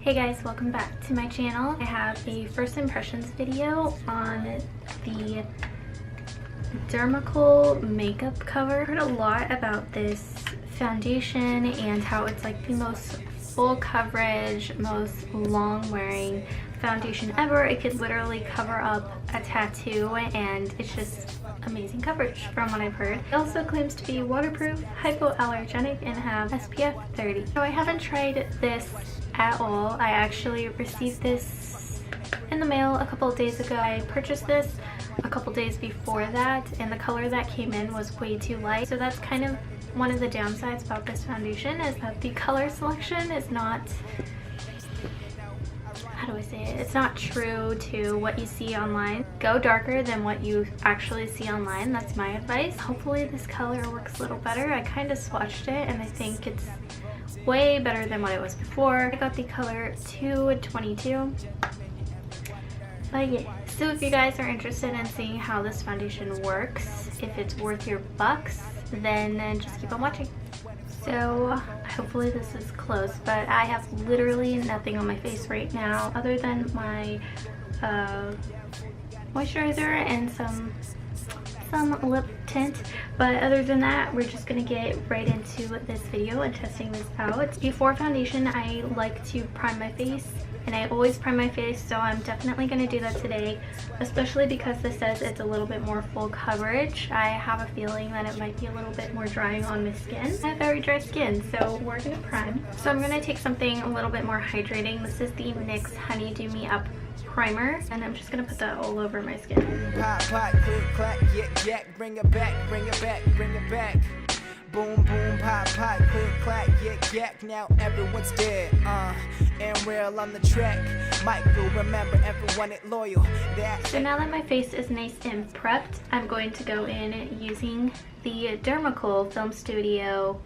Hey guys, welcome back to my channel. I have a first impressions video on the Dermacol makeup cover. I heard a lot about this foundation and how it's like the most full coverage, most long wearing foundation ever. It could literally cover up a tattoo and it's just amazing coverage from what I've heard. It also claims to be waterproof, hypoallergenic, and have SPF 30. So I haven't tried this at all. I actually received this in the mail a couple of days ago. I purchased this a couple days before that and the color that came in was way too light. So that's kind of one of the downsides about this foundation, is that the color selection is not, how do I say it? It's not true to what you see online. Go darker than what you actually see online. That's my advice. Hopefully this color works a little better. I kind of swatched it and I think it's way better than what it was before. I got the color 222. But yeah, so if you guys are interested in seeing how this foundation works, if it's worth your bucks, then just keep on watching. So hopefully this is close, but I have literally nothing on my face right now other than my moisturizer and some lip tint. But other than that, we're just gonna get right into this video and testing this out. Before foundation, I like to prime my face, and I always prime my face, so I'm definitely going to do that today, especially because this says it's a little bit more full coverage. I have a feeling that it might be a little bit more drying on my skin. I have very dry skin, so we're going to prime. So I'm going to take something a little bit more hydrating. This is the NYX Honey Do Me Up primer, and I'm just going to put that all over my skin. Pop, pop, click, clack, yak, yak, bring it back, bring it back, bring it back. Boom, boom, pop, pop, click, clack, yak, yak, now everyone's dead, and we're all on the track. Michael, remember everyone is loyal. So now that my face is nice and prepped, I'm going to go in using the Dermacol Film Studio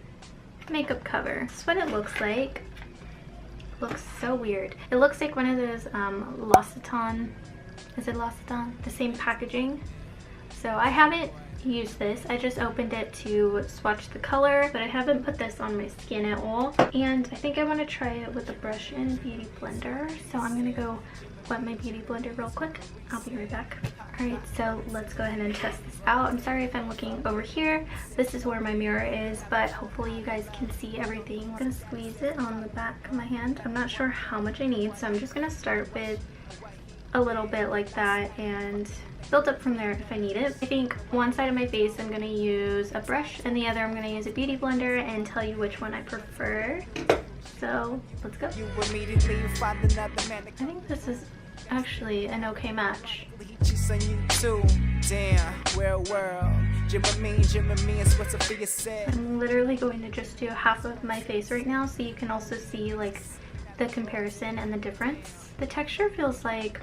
makeup cover. This is what it looks like. It looks so weird. It looks like one of those L'Occitane, is it L'Occitane? The same packaging. So I haven't use this. I just opened it to swatch the color, but I haven't put this on my skin at all. And I think I want to try it with a brush and a beauty blender. So I'm gonna go wet my beauty blender real quick. I'll be right back. Alright, so let's go ahead and test this out. I'm sorry if I'm looking over here. This is where my mirror is, but hopefully you guys can see everything. I'm gonna squeeze it on the back of my hand. I'm not sure how much I need, so I'm just gonna start with a little bit like that and build up from there if I need it. I think one side of my face I'm going to use a brush and the other I'm going to use a beauty blender and tell you which one I prefer. So let's go. I think this is actually an okay match. I'm literally going to just do half of my face right now so you can also see like the comparison and the difference. The texture feels like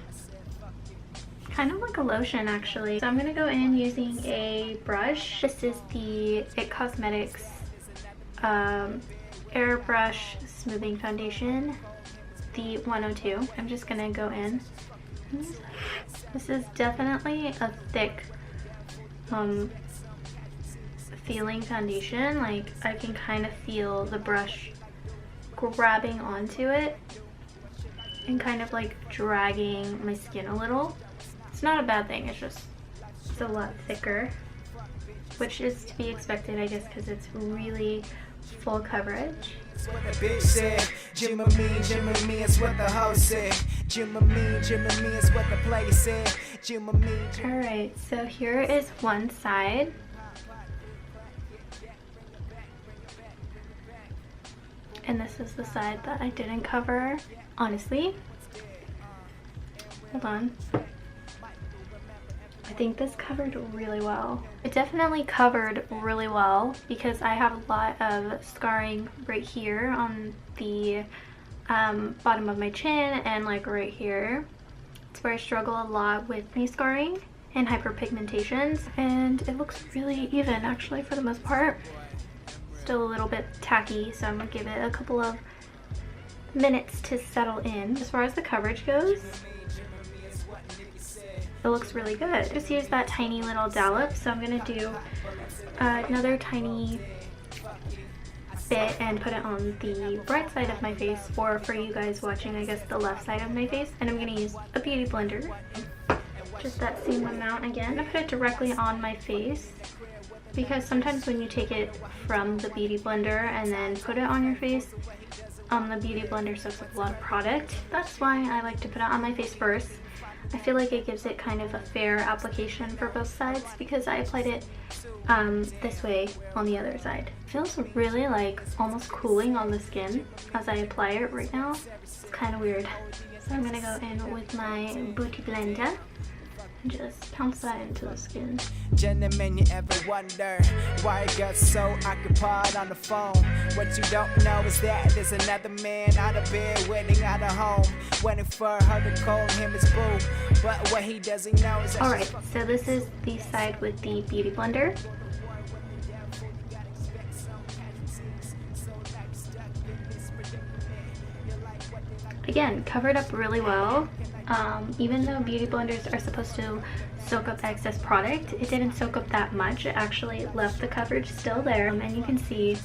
kind of like a lotion actually. So I'm gonna go in using a brush. This is the IT Cosmetics Airbrush Smoothing Foundation, the 102. I'm just gonna go in. This is definitely a thick feeling foundation. Like I can kind of feel the brush grabbing onto it and kind of like dragging my skin a little. It's not a bad thing, it's a lot thicker, which is to be expected, I guess, because it's really full coverage. Alright, so here is one side. And this is the side that I didn't cover, honestly. Hold on. I think this covered really well. It definitely covered really well because I have a lot of scarring right here on the bottom of my chin and like right here. It's where I struggle a lot with knee scarring and hyperpigmentations, and it looks really even actually for the most part. Still a little bit tacky, so I'm gonna give it a couple of minutes to settle in. As far as the coverage goes, it looks really good. Just use that tiny little dollop, so I'm gonna do another tiny spit and put it on the right side of my face, or for you guys watching, I guess the left side of my face. And I'm going to use a beauty blender, just that same amount again. I'm going to put it directly on my face, because sometimes when you take it from the beauty blender and then put it on your face, the beauty blender soaks up a lot of product. That's why I like to put it on my face first. I feel like it gives it kind of a fair application for both sides, because I applied it this way on the other side. It feels really like almost cooling on the skin as I apply it right now. It's kind of weird. So I'm gonna go in with my beauty blender and just pounce that into the skin. Gentlemen, you ever wonder why I got so occupied on the phone? What you don't know is that there's another man out of bed, waiting out of home, waiting for her to call him his boo. But what he doesn't know is that. Alright, so this is the side with the beauty blender. Again, covered up really well. Even though beauty blenders are supposed to soak up excess product, it didn't soak up that much. It actually left the coverage still there, and you can see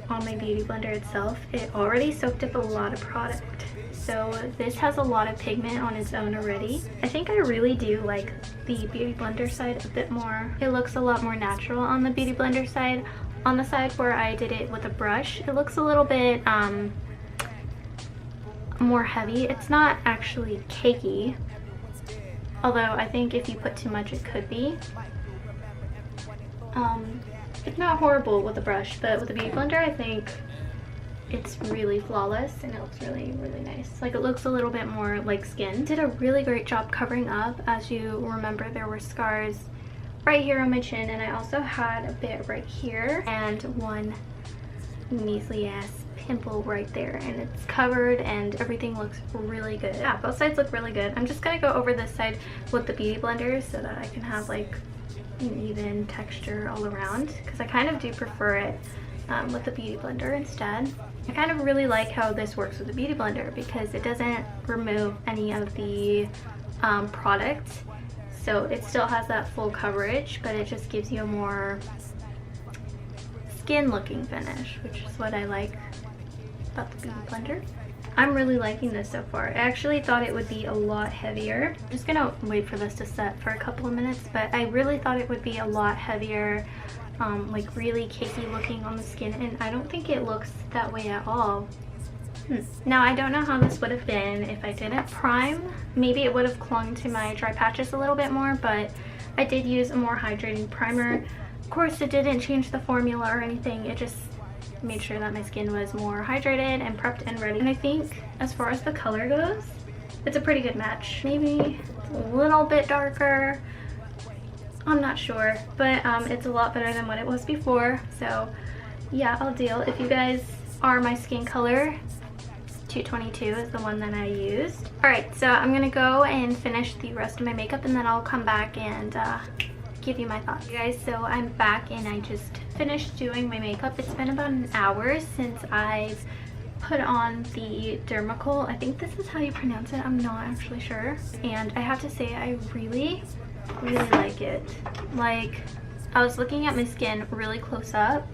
on my beauty blender itself, it already soaked up a lot of product. So this has a lot of pigment on its own already. I think I really do like the beauty blender side a bit more. It looks a lot more natural on the beauty blender side. On the side where I did it with a brush, it looks a little bit more heavy. It's not actually cakey, although I think if you put too much it could be. It's not horrible with a brush, but with a beauty blender I think it's really flawless and it looks really, really nice. Like, it looks a little bit more like skin. Did a really great job covering up. As you remember, there were scars right here on my chin, and I also had a bit right here and one measly ass pimple right there, and it's covered and everything looks really good. Yeah, both sides look really good. I'm just gonna go over this side with the beauty blender so that I can have like an even texture all around, because I kind of do prefer it with the beauty blender instead. I kind of really like how this works with the beauty blender, because it doesn't remove any of the product, so it still has that full coverage, but it just gives you a more skin looking finish, which is what I like about the beauty blender. I'm really liking this so far. I actually thought it would be a lot heavier. I'm just gonna wait for this to set for a couple of minutes, but I really thought it would be a lot heavier, like really cakey looking on the skin, and I don't think it looks that way at all. Now, I don't know how this would have been if I didn't prime. Maybe it would have clung to my dry patches a little bit more, but I did use a more hydrating primer. Of course, it didn't change the formula or anything. It just made sure that my skin was more hydrated and prepped and ready. And I think as far as the color goes, it's a pretty good match. Maybe it's a little bit darker, I'm not sure, but it's a lot better than what it was before. So yeah, I'll deal. If you guys are my skin color, 222 is the one that I used. Alright, so I'm gonna go and finish the rest of my makeup, and then I'll come back and give you my thoughts. You guys, so I'm back and I just finished doing my makeup. It's been about an hour since I've put on the Dermacol. I think this is how you pronounce it. I'm not actually sure. And I have to say, I really, really like it. Like, I was looking at my skin really close up,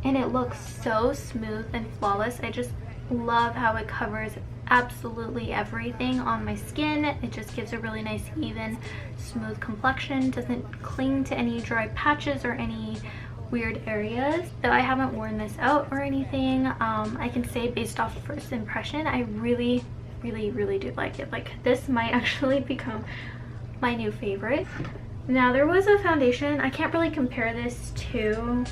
and it looks so smooth and flawless. I just love how it covers absolutely everything on my skin. It just gives a really nice, even, smooth complexion. Doesn't cling to any dry patches or any weird areas. Though I haven't worn this out or anything, I can say based off first impression, I really, really, really do like it. Like, this might actually become my new favorite. Now, there was a foundation. I can't really compare this to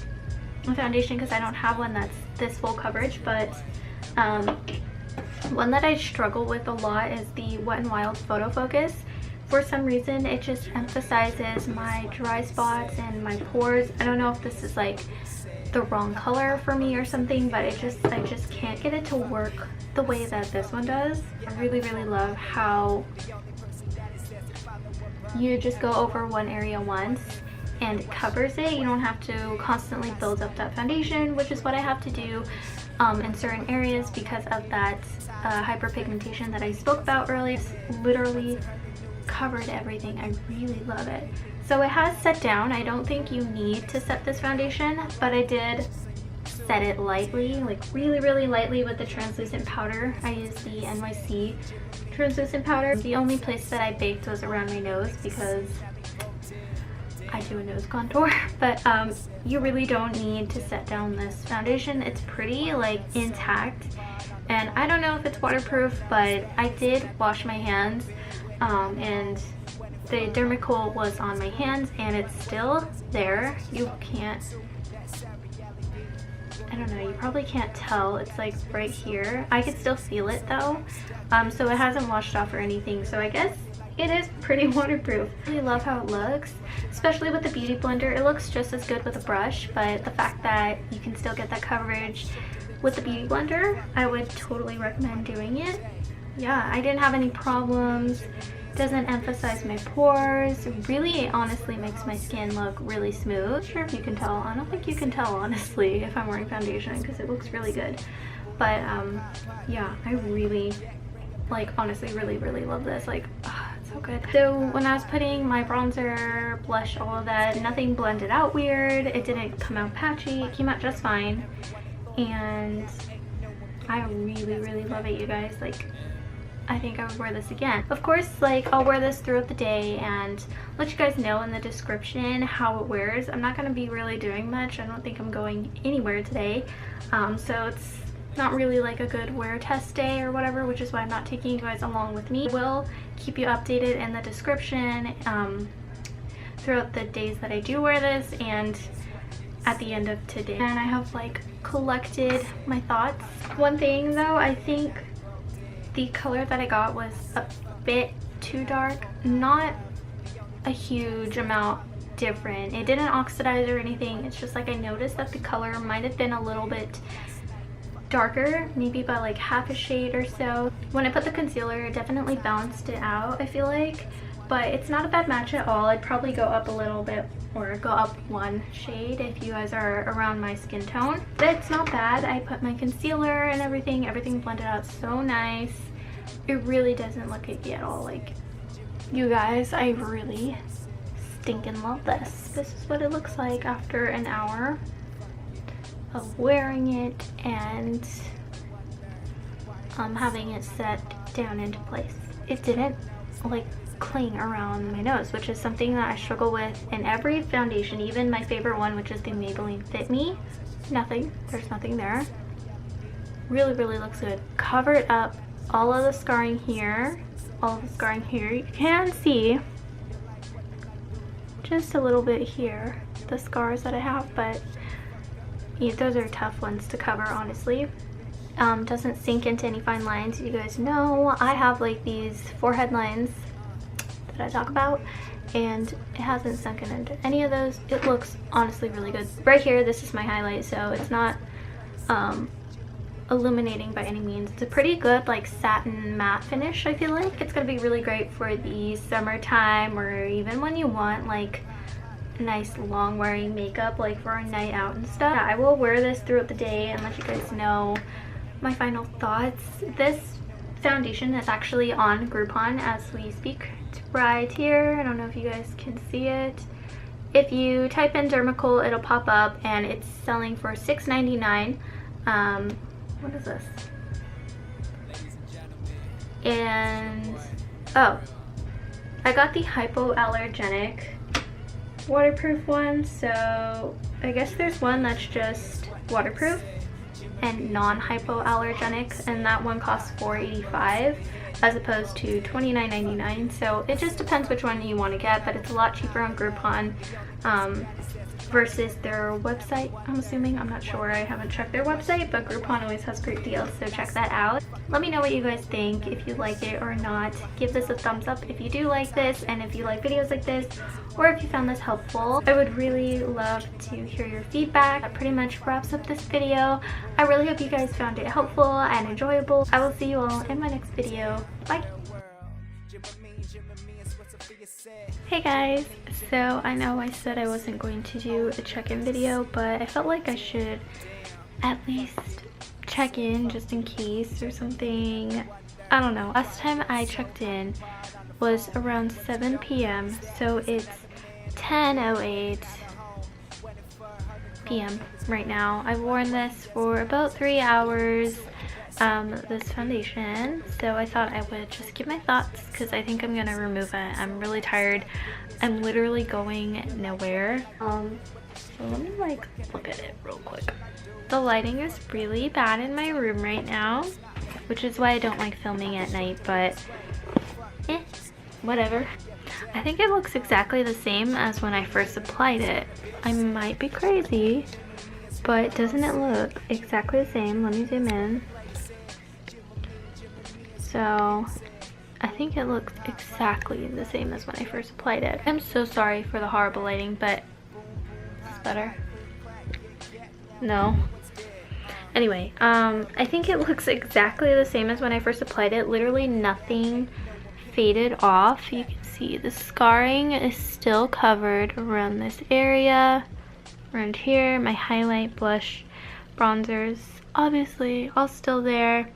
a foundation because I don't have one that's this full coverage, but one that I struggle with a lot is the Wet n Wild Photo Focus. For some reason, it just emphasizes my dry spots and my pores. I don't know if this is like the wrong color for me or something, but I just can't get it to work the way that this one does. I really, really love how you just go over one area once and it covers it. You don't have to constantly build up that foundation, which is what I have to do in certain areas because of that hyperpigmentation that I spoke about earlier. It's literally covered everything. I really love it. So it has set down. I don't think you need to set this foundation, but I did set it lightly, like really lightly with the translucent powder. I used the NYC translucent powder. The only place that I baked was around my nose because I do a nose contour, but you really don't need to set down this foundation. It's pretty like intact, and I don't know if it's waterproof, but I did wash my hands and the Dermacol was on my hands and it's still there. You can't, I don't know, you probably can't tell. It's like right here. I can still feel it though. So it hasn't washed off or anything. So I guess it is pretty waterproof. I really love how it looks, especially with the beauty blender. It looks just as good with a brush, but the fact that you can still get that coverage with the beauty blender, I would totally recommend doing it. Yeah, I didn't have any problems. Doesn't emphasize my pores. It really honestly makes my skin look really smooth. Not sure if you can tell. I don't think you can tell honestly if I'm wearing foundation because it looks really good. But yeah, I really, like, honestly really love this. Like, it's so good. So when I was putting my bronzer, blush, all of that, nothing blended out weird. It didn't come out patchy. It came out just fine. And I really love it, you guys. Like, I think I would wear this again. Of course, like, I'll wear this throughout the day and let you guys know in the description how it wears. I'm not going to be really doing much. I don't think I'm going anywhere today. So it's not really like a good wear test day or whatever, which is why I'm not taking you guys along with me. I will keep you updated in the description throughout the days that I do wear this and at the end of today. And I have like collected my thoughts. One thing though, I think the color that I got was a bit too dark, not a huge amount different. It didn't oxidize or anything. It's just like I noticed that the color might have been a little bit darker, maybe by like half a shade or so. When I put the concealer, it definitely balanced it out, I feel like, but it's not a bad match at all. I'd probably go up a little bit or go up one shade if you guys are around my skin tone. But it's not bad. I put my concealer and everything blended out so nice. It really doesn't look icky at all. Like, you guys, I really stinking love this. This is what it looks like after an hour of wearing it and having it set down into place. It didn't like cling around my nose, which is something that I struggle with in every foundation, even my favorite one, which is the Maybelline Fit Me. Nothing, there's nothing there. Really looks good. Covered up all of the scarring here, you can see just a little bit here, the scars that I have, but yeah, those are tough ones to cover, honestly. Doesn't sink into any fine lines. You guys know I have like these forehead lines that I talk about, and it hasn't sunken into any of those. It looks honestly really good. Right here, this is my highlight, so it's not illuminating by any means. It's a pretty good like satin matte finish. I feel like it's gonna be really great for the summertime, or even when you want like nice long wearing makeup, like for a night out and stuff. Yeah, I will wear this throughout the day and let you guys know my final thoughts. This foundation is actually on Groupon as we speak. It's right here. I don't know if you guys can see it. If you type in Dermacol, it'll pop up, and it's selling for $6.99. What is this? And oh, I got the hypoallergenic waterproof one, so I guess there's one that's just waterproof and non-hypoallergenic, and that one costs $4.85 as opposed to $29.99. So it just depends which one you want to get, but it's a lot cheaper on Groupon versus their website, I'm assuming. I'm not sure, I haven't checked their website, but Groupon always has great deals, so check that out. Let me know what you guys think, if you like it or not. Give this a thumbs up if you do like this, and if you like videos like this, or if you found this helpful. I would really love to hear your feedback. That pretty much wraps up this video. I really hope you guys found it helpful and enjoyable. I will see you all in my next video. Bye! Hey guys, so I know I said I wasn't going to do a check-in video, but I felt like I should at least check in just in case or something. I don't know. Last time I checked in was around 7 p.m. so it's 10:08 p.m. right now. I've worn this for about 3 hours, this foundation, so I thought I would just give my thoughts because I think I'm gonna remove it. I'm really tired. I'm literally going nowhere. So let me like look at it real quick. The lighting is really bad in my room right now, which is why I don't like filming at night, but whatever. I think it looks exactly the same as when I first applied it. I might be crazy, but doesn't it look exactly the same? Let me zoom in. So I think it looks exactly the same as when I first applied it. I'm so sorry for the horrible lighting, but is this better? No. Anyway, I think it looks exactly the same as when I first applied it. Literally nothing faded off. You can see the scarring is still covered around this area, around here. My highlight, blush, bronzers, obviously all still there.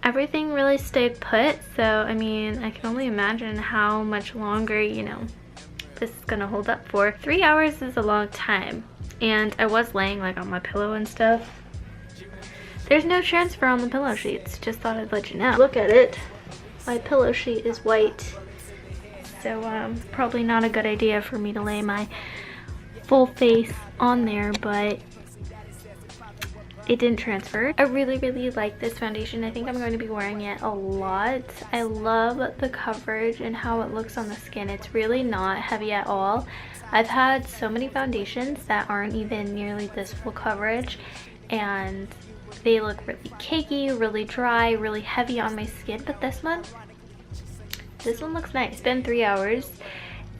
Everything really stayed put, so I mean, I can only imagine how much longer, you know, this is gonna hold up for. 3 hours is a long time, and I was laying like on my pillow and stuff. There's no transfer on the pillow sheets, just thought I'd let you know. Look at it, my pillow sheet is white, so probably not a good idea for me to lay my full face on there, but it didn't transfer. I really like this foundation. I think I'm going to be wearing it a lot. I love the coverage and how it looks on the skin. It's really not heavy at all. I've had so many foundations that aren't even nearly this full coverage, and they look really cakey, really dry, really heavy on my skin, but this one looks nice. It's been 3 hours.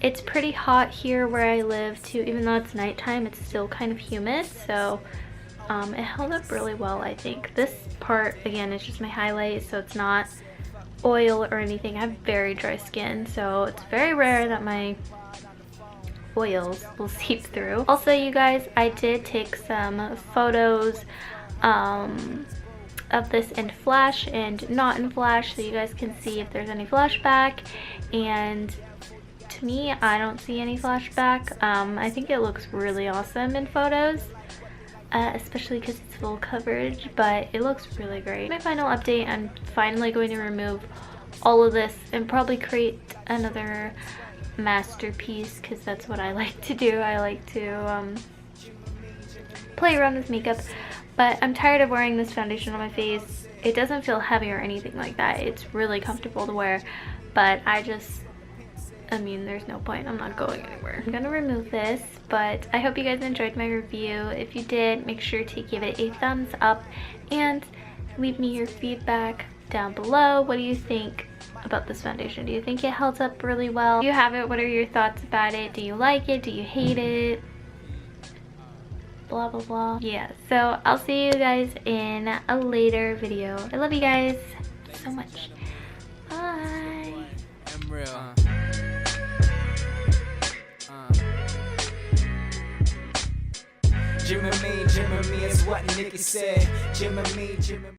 It's pretty hot here where I live too. Even though it's nighttime, it's still kind of humid, so it held up really well, I think. This part, again, is just my highlight, so it's not oil or anything. I have very dry skin, so it's very rare that my oils will seep through. Also, you guys, I did take some photos of this in flash and not in flash, so you guys can see if there's any flashback, and to me, I don't see any flashback. I think it looks really awesome in photos. Especially because it's full coverage, but it looks really great. My final update, I'm finally going to remove all of this and probably create another masterpiece, because that's what I like to do. I like to play around with makeup, but I'm tired of wearing this foundation on my face. It doesn't feel heavy or anything like that. It's really comfortable to wear, but I mean, there's no point. I'm not going anywhere. I'm gonna remove this, but I hope you guys enjoyed my review. If you did, make sure to give it a thumbs up and leave me your feedback down below. What do you think about this foundation? Do you think it held up really well? Do you have it? What are your thoughts about it? Do you like it? Do you hate it? Blah, blah, blah. Yeah, so I'll see you guys in a later video. I love you guys so much. Bye. I'm real. Jim and me is what Nikki said. Jim and me, Jim and me.